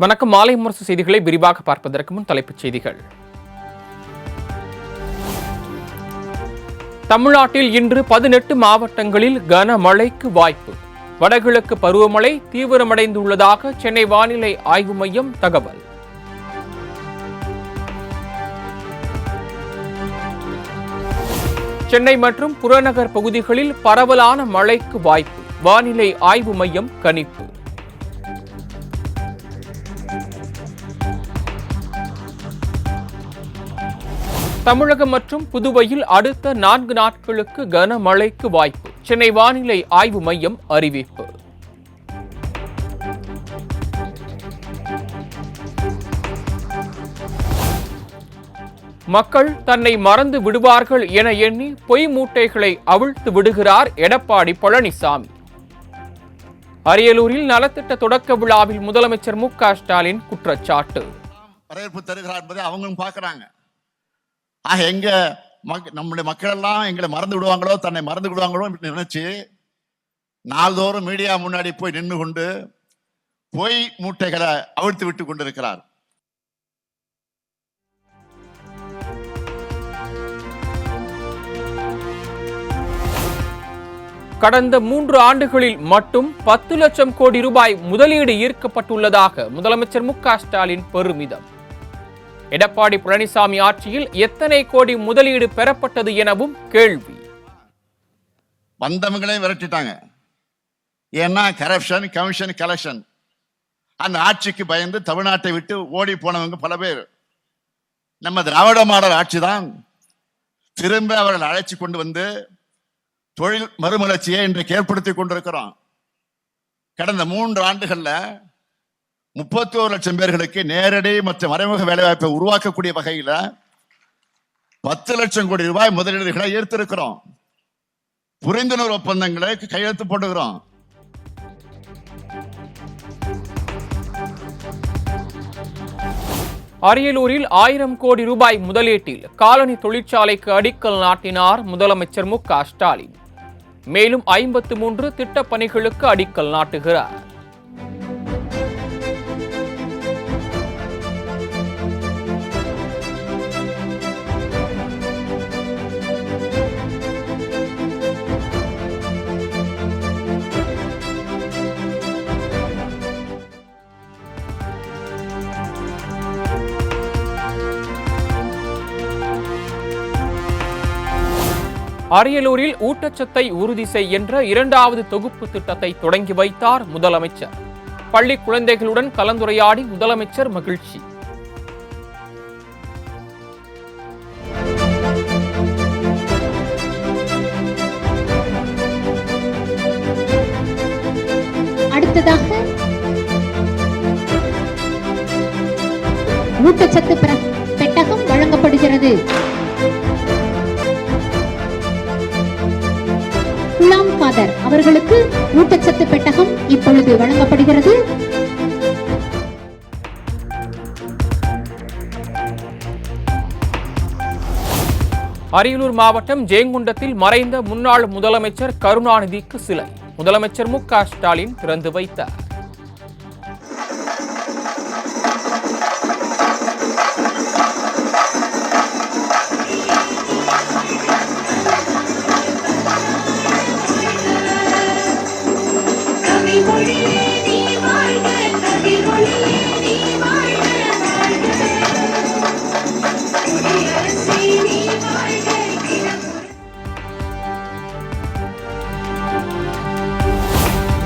வணக்கம். மாலை முரசு செய்திகளை விரிவாக பார்ப்பதற்கு முன் தலைப்புச் செய்திகள். தமிழ்நாட்டில் இன்று 18 மாவட்டங்களில் கனமழைக்கு வாய்ப்பு. வடகிழக்கு பருவமழை தீவிரமடைந்துள்ளதாக சென்னை வானிலை ஆய்வு மையம் தகவல். சென்னை மற்றும் புறநகர் பகுதிகளில் பரவலான மழைக்கு வாய்ப்பு. வானிலை ஆய்வு மையம் கணிப்பு. தமிழகம் மற்றும் புதுவையில் அடுத்த 4 நாட்களுக்கு கனமழைக்கு வாய்ப்பு. சென்னை வானிலை ஆய்வு மையம் அறிவிப்பு. மக்கள் தன்னை மறந்து விடுவார்கள் என எண்ணி பொய் மூட்டைகளை அவிழ்த்து விடுகிறார் எடப்பாடி பழனிசாமி. அரியலூரில் நலத்திட்ட தொடக்க விழாவில் முதலமைச்சர் மு.க. ஸ்டாலின் குற்றச்சாட்டு. வரவேற்பு தருகிறார் என்பதை அவங்களும் பார்க்கிறாங்க. எங்க நம்முடைய மக்கள் எல்லாம் எங்களை மறந்து விடுவாங்களோ, தன்னை மறந்து விடுவாங்களோ நினைச்சு நாள்தோறும் மீடியா முன்னாடி போய் நின்று கொண்டு பொய் மூட்டைகளை அவிழ்த்து விட்டுக் கொண்டிருக்கிறார். கடந்த 3 ஆண்டுகளில் மட்டும் 10 லட்சம் கோடி ரூபாய் முதலீடு ஈர்க்கப்பட்டுள்ளதாக முதலமைச்சர் மு.க. ஸ்டாலின் பெருமிதம். எடப்பாடி பழனிசாமி ஆட்சியில் எத்தனை கோடி முதலீடு பெறப்பட்டது எனவும் கேள்வி. வந்தவங்களே விரட்டிட்டாங்க. ஏன்னா கரப்ஷன், கமிஷன், கலெக்ஷன். அந்த ஆட்சிக்கு பயந்து தமிழ்நாட்டை விட்டு ஓடி போனவங்க பல பேர். நம்ம திராவிட மாடல் ஆட்சி தான் திரும்ப அவர்கள் அழைச்சி கொண்டு வந்து தொழில் மறுமலர்ச்சியை இன்றைக்கு ஏற்படுத்தி கொண்டிருக்கிறோம். கடந்த 3 ஆண்டுகள்ல 31 லட்சம் பேர்களுக்கு நேரடி மற்றும் மறைமுக வேலைவாய்ப்பை உருவாக்கக்கூடிய வகையில் 10 லட்சம் கோடி ரூபாய் முதலீடுகளை ஈர்த்திருக்கிறோம். புரிந்துணர்வு ஒப்பந்தங்களை கையெழுத்து போட்டுக்கிறோம். அரியலூரில் 1000 கோடி ரூபாய் முதலீட்டில் காலனி தொழிற்சாலைக்கு அடிக்கல் நாட்டினார் முதலமைச்சர் மு.க. ஸ்டாலின். மேலும் 53 திட்டப் பணிகளுக்கு அடிக்கல் நாட்டுகிறார். அரியலூரில் ஊட்டச்சத்தை உறுதி செய் என்ற 2வது தொகுப்பு திட்டத்தை தொடங்கி வைத்தார் முதலமைச்சர். பள்ளி குழந்தைகளுடன் கலந்துரையாடி முதலமைச்சர் மகிழ்ச்சி. அடுத்ததாக ஊட்டச்சத்து பெட்டகம் வழங்கப்படுகிறது. குலாம் ஃபாதர் அவர்களுக்கு ஊட்டச்சத்து பெட்டகம் இப்பொழுது வழங்கப்படுகிறது. அரியலூர் மாவட்டம் ஜெயங்கொண்டத்தில் மறைந்த முன்னாள் முதலமைச்சர் கருணாநிதிக்கு சிலை முதலமைச்சர் மு.க. ஸ்டாலின் திறந்து வைத்தார்.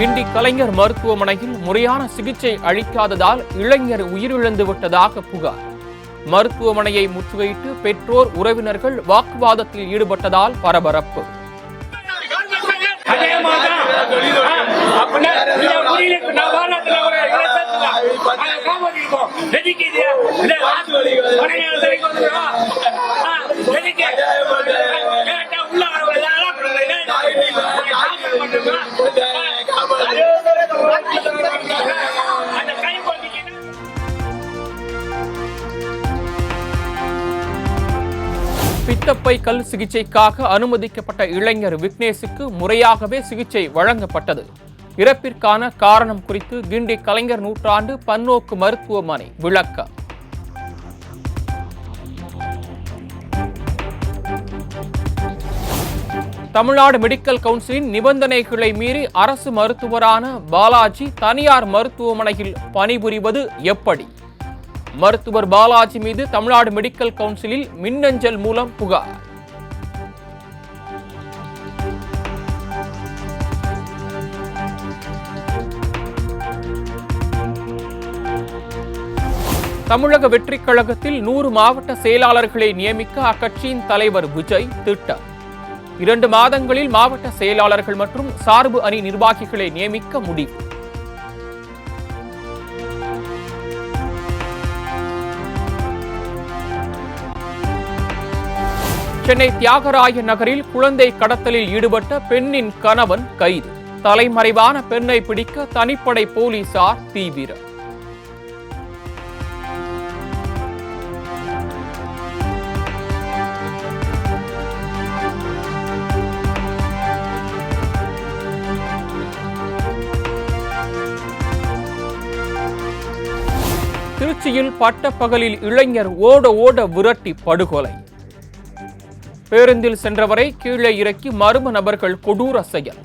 கிண்டி கலைஞர் மருத்துவமனையில் முறையான சிகிச்சை அளிக்காததால் இளைஞர் உயிரிழந்து விட்டதாக புகார். மருத்துவமனையை முற்றுகையிட்டு பெற்றோர், உறவினர்கள் வாக்குவாதத்தில் ஈடுபட்டதால் பரபரப்பு. பித்தப்பை கல் சிகிச்சைக்காக அனுமதிக்கப்பட்ட இளைஞர் விக்னேஷுக்கு முறையாகவே சிகிச்சை வழங்கப்பட்டது. இறப்பிற்கான காரணம் குறித்து கிண்டி கலைஞர் நூற்றாண்டு பன்னோக்கு மருத்துவமனை விளக்கம். தமிழ்நாடு மெடிக்கல் கவுன்சிலின் நிபந்தனைகளை மீறி அரசு மருத்துவரான பாலாஜி தனியார் மருத்துவமனையில் பணிபுரிவது எப்படி? மருத்துவர் பாலாஜி மீது தமிழ்நாடு மெடிக்கல் கவுன்சிலில் மின்னஞ்சல் மூலம் புகார். தமிழக வெற்றிக் கழகத்தில் 100 மாவட்ட செயலாளர்களை நியமிக்க அக்கட்சியின் தலைவர் விஜய் திட்டம். 2 மாதங்களில் மாவட்ட செயலாளர்கள் மற்றும் சார்பு அணி நிர்வாகிகளை நியமிக்க முடிவு. சென்னை தியாகராய நகரில் குழந்தை கடத்தலில் ஈடுபட்ட பெண்ணின் கணவன் கைது. தலைமறைவான பெண்ணை பிடிக்க தனிப்படை போலீசார் தீவிரம். திருச்சியில் பட்டப்பகலில் இளைஞர் ஓட விரட்டி படுகொலை. பேருந்தில் சென்றவரை கீழே இறக்கி மர்ம நபர்கள் கொடூர செயல்.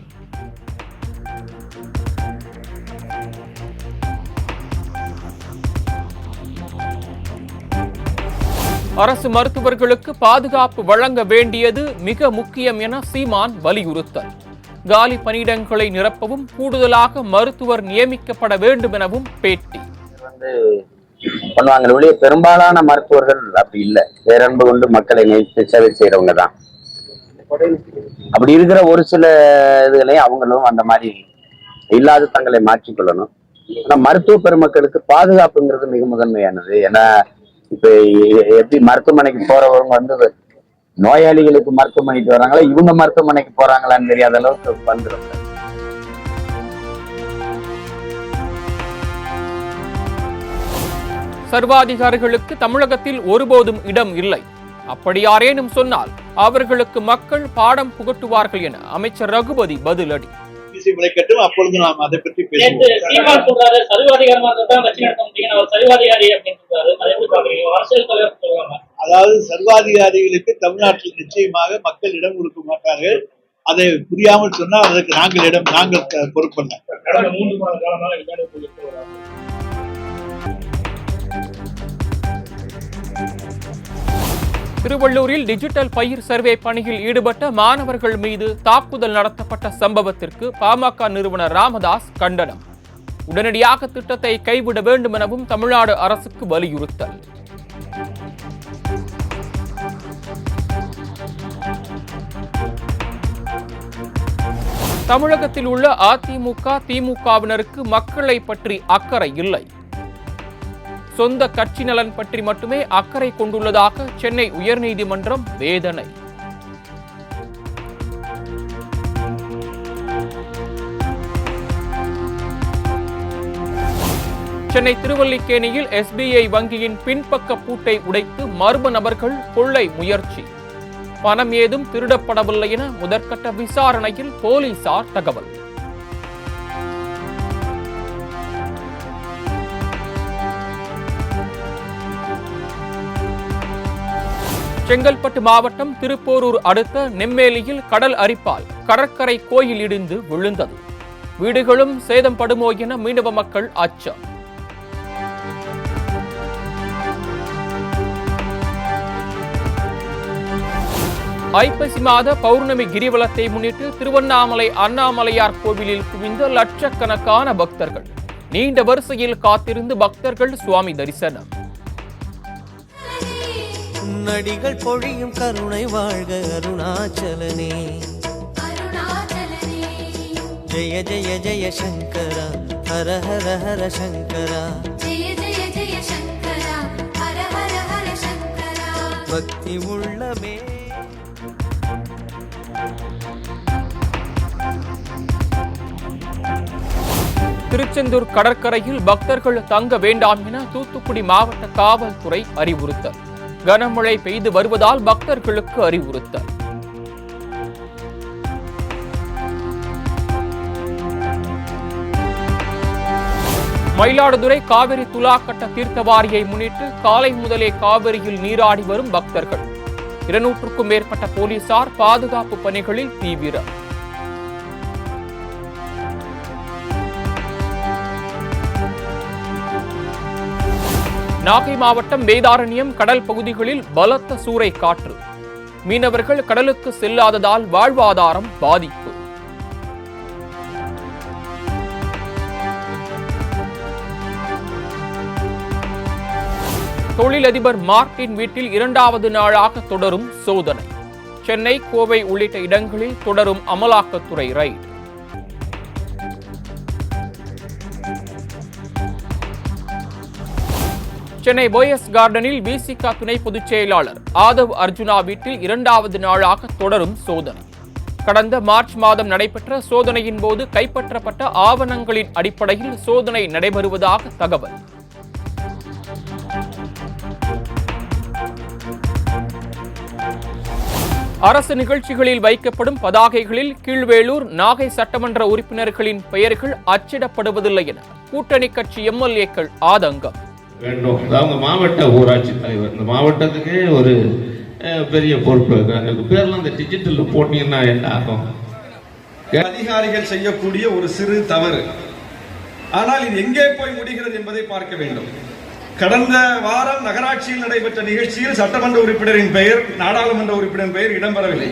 அரசு மருத்துவர்களுக்கு பாதுகாப்பு வழங்க வேண்டியது மிக முக்கியம் என சீமான் வலியுறுத்தல். காலி பணியிடங்களை நிரப்பவும் கூடுதலாக மருத்துவர் நியமிக்கப்பட வேண்டும் எனவும் பேட்டி. பண்ணுவாங்க ஒழிய பெரும்பாலான மருத்துவர்கள் அப்படி இல்லை. பேரன்பு கொண்டு மக்களை நேசித்து சேவை செய்யறவங்க தான். அப்படி இருக்கிற ஒரு சில இதுகளையும் அவங்களும் அந்த மாதிரி இல்லாத தங்களை மாற்றிக்கொள்ளணும். ஆனா மருத்துவ பெருமக்களுக்கு பாதுகாப்புங்கிறது மிக முதன்மையானது. ஏன்னா இப்ப எப்படி மருத்துவமனைக்கு போறவங்க வந்து நோயாளிகளுக்கு மருத்துவமனைக்கு வர்றாங்களா, இவங்க மருத்துவமனைக்கு போறாங்களான்னு தெரியாத அளவுக்கு வந்துடும். சர்வாதிகாரிகளுக்கு தமிழகத்தில் ஒருபோதும் இடம் இல்லை. அப்படி யாரேனும் சொன்னால் அவர்களுக்கு மக்கள் பாடம் புகட்டுவார்கள் என அமைச்சர் ரகுபதி பதிலடி. அப்பொழுது நாம் அதை பற்றி அதாவது சர்வாதிகாரிகளுக்கு தமிழ்நாட்டில் நிச்சயமாக மக்கள் இடம் கொடுக்க மாட்டார்கள். அதை புரியாமல் சொன்னால் அதற்கு நாங்கள் பொறுப்பல்ல. திருவள்ளூரில் டிஜிட்டல் பயிர் சர்வே பணியில் ஈடுபட்ட மாணவர்கள் மீது தாக்குதல் நடத்தப்பட்ட சம்பவத்திற்கு பாமக நிறுவனர் ராமதாஸ் கண்டனம். உடனடியாக திட்டத்தை கைவிட வேண்டும் எனவும் தமிழ்நாடு அரசுக்கு வலியுறுத்தல். தமிழகத்தில் உள்ள அதிமுக திமுகவினருக்கு மக்களை பற்றி அக்கறை இல்லை. சொந்த கட்சி நலன் பற்றி மட்டுமே அக்கறை கொண்டுள்ளதாக சென்னை உயர்நீதிமன்றம் வேதனை. சென்னை திருவல்லிக்கேணியில் SBI வங்கியின் பின்பக்க பூட்டை உடைத்து மர்ம நபர்கள் கொள்ளை முயற்சி. பணம் ஏதும் திருடப்படவில்லை என முதற்கட்ட விசாரணையில் போலீசார் தகவல். செங்கல்பட்டு மாவட்டம் திருப்போரூர் அடுத்த நெம்மேலியில் கடல் அரிப்பால் கடற்கரை கோயில் இடிந்து விழுந்தது. வீடுகளும் சேதம் படுமோ என மீனவ மக்கள் அச்சம். ஐப்பசி மாத பௌர்ணமி கிரிவலத்தை முன்னிட்டு திருவண்ணாமலை அண்ணாமலையார் கோவிலில் குவிந்த லட்சக்கணக்கான பக்தர்கள். நீண்ட வரிசையில் காத்திருந்து பக்தர்கள் சுவாமி தரிசனம். நடிகள் பொழியும் கருணை வாழ்க அருணாச்சலனே. ஜெய ஜெய ஜெய சங்கரா ஹர ஹர ஹர சங்கரா. பக்தி உள்ளமே. திருச்செந்தூர் கடற்கரையில் பக்தர்கள் தங்க வேண்டாம் என தூத்துக்குடி மாவட்ட காவல்துறை அறிவுறுத்தல். கனமழை பெய்து வருவதால் பக்தர்களுக்கு அறிவுறுத்தல். மயிலாடுதுறை காவிரி துலாக்கட்ட தீர்த்தவாரியை முன்னிட்டு காலை முதலே காவிரியில் நீராடி வரும் பக்தர்கள். 200க்கும் மேற்பட்ட போலீசார் பாதுகாப்பு பணிகளில் தீவிரம். நாகை மாவட்டம் வேதாரண்யம் கடல் பகுதிகளில் பலத்த சூறை காற்று. மீனவர்கள் கடலுக்கு செல்லாததால் வாழ்வாதாரம் பாதிப்பு. தொழிலதிபர் மார்ட்டின் வீட்டில் 2வது நாளாக தொடரும் சோதனை. சென்னை, கோவை உள்ளிட்ட இடங்களில் தொடரும் அமலாக்கத்துறை ரைடு. சென்னை போயஸ் கார்டனில் விசிக துணை பொதுச் செயலாளர் ஆதவ் அர்ஜுனா வீட்டில் 2வது நாளாக தொடரும் சோதனை. கடந்த மார்ச் மாதம் நடைபெற்ற சோதனையின் போது கைப்பற்றப்பட்ட ஆவணங்களின் அடிப்படையில் சோதனை நடைபெறுவதாக தகவல். அரசு நிகழ்ச்சிகளில் வைக்கப்படும் பதாகைகளில் கீழ்வேளூர், நாகை சட்டமன்ற உறுப்பினர்களின் பெயர்கள் அச்சிடப்படுவதில்லை என கூட்டணி கட்சி எம்எல்ஏக்கள் ஆதங்கம். வேண்டும். அவங்க மாவட்ட ஊராட்சி தலைவர், இந்த மாவட்டத்துக்கே ஒரு பெரிய பொறுப்பு இருக்காங்க. பேர்லாம் இந்த டிஜிட்டல் போட்டீங்கன்னா என்ன ஆகும்? அதிகாரிகள் செய்யக்கூடிய ஒரு சிறு தவறு. ஆனால் இது எங்கே போய் முடிகிறது என்பதை பார்க்க வேண்டும். கடந்த வாரம் நகராட்சியில் நடைபெற்ற நிகழ்ச்சியில் சட்டமன்ற உறுப்பினரின் பெயர், நாடாளுமன்ற உறுப்பினரின் பெயர் இடம்பெறவில்லை.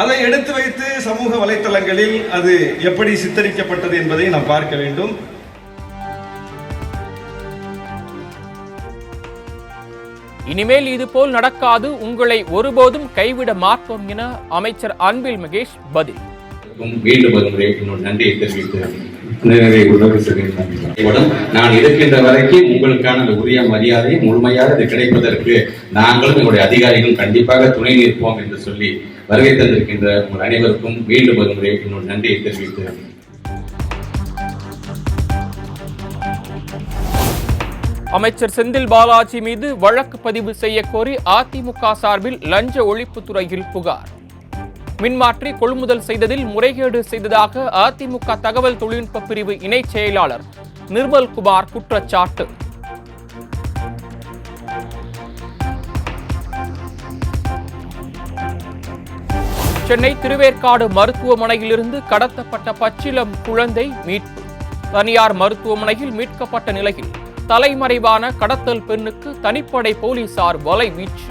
அதை எடுத்து வைத்து சமூக வலைத்தளங்களில் அது எப்படி சித்தரிக்கப்பட்டது என்பதை நாம் பார்க்க வேண்டும். இனிமேல் இதுபோல் நடக்காது, உங்களை ஒருபோதும் கைவிட மாட்டோம் என அமைச்சர் அன்பில் மகேஷ் பதில். மீண்டும் ஒருமுறை என்னோட நன்றியை தெரிவித்து நான் இருக்கின்ற வரைக்கும் உங்களுக்கான உரிய மரியாதை முழுமையாக இது கிடைப்பதற்கு நாங்களும் எங்களுடைய அதிகாரிகளும் கண்டிப்பாக துணை நிற்போம் என்று சொல்லி வருகை தந்திருக்கின்ற உங்கள் அனைவருக்கும் மீண்டும் ஒருமுறை என்னோட நன்றியை தெரிவித்து அமைச்சர் செந்தில் பாலாஜி மீது வழக்கு பதிவு செய்ய கோரி அதிமுக சார்பில் லஞ்ச ஒழிப்புத்துறையில் புகார். மின்மாற்றி கொள்முதல் செய்ததில் முறைகேடு செய்ததாக அதிமுக தகவல் தொழில்நுட்ப பிரிவு இணைச் செயலாளர் நிர்மல்குமார் குற்றச்சாட்டு. சென்னை திருவேற்காடு மருத்துவமனையிலிருந்து கடத்தப்பட்ட பச்சிளம் குழந்தை மீட்பு. தனியார் மருத்துவமனையில் மீட்கப்பட்ட நிலையில் தலைமறைவான கடத்தல் பெண்ணுக்கு தனிப்படை போலீசார் வலைவீச்சு.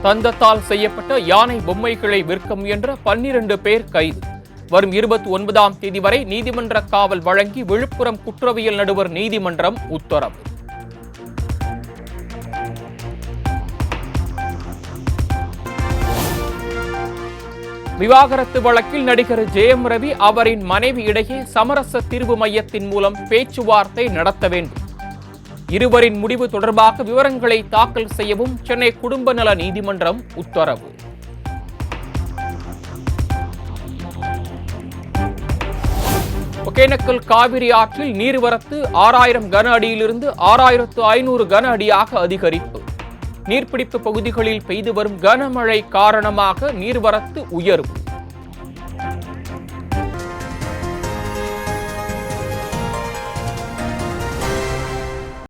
தந்தத்தால் செய்யப்பட்ட யானை பொம்மைகளை விற்க முயன்ற 12 பேர் கைது. வரும் 29ஆம் தேதி வரை நீதிமன்ற காவல் வழங்கி விழுப்புரம் குற்றவியல் நடுவர் நீதிமன்றம் உத்தரவு. விவாகரத்து வழக்கில் நடிகர் ஜெயம் ரவி அவரின் மனைவி இடையே சமரச தீர்வு மையத்தின் மூலம் பேச்சுவார்த்தை நடத்த வேண்டும். இருவரின் முடிவு தொடர்பாக விவரங்களை தாக்கல் செய்யவும் சென்னை குடும்ப நல நீதிமன்றம் உத்தரவு. ஒகேனக்கல் காவிரி ஆற்றில் நீர்வரத்து 6000 கன அடியிலிருந்து 6500 கன அடியாக அதிகரிப்பு. நீர்பிடிப்பு பகுதிகளில் பெய்து வரும் கனமழை காரணமாக நீர்வரத்து உயர்வு.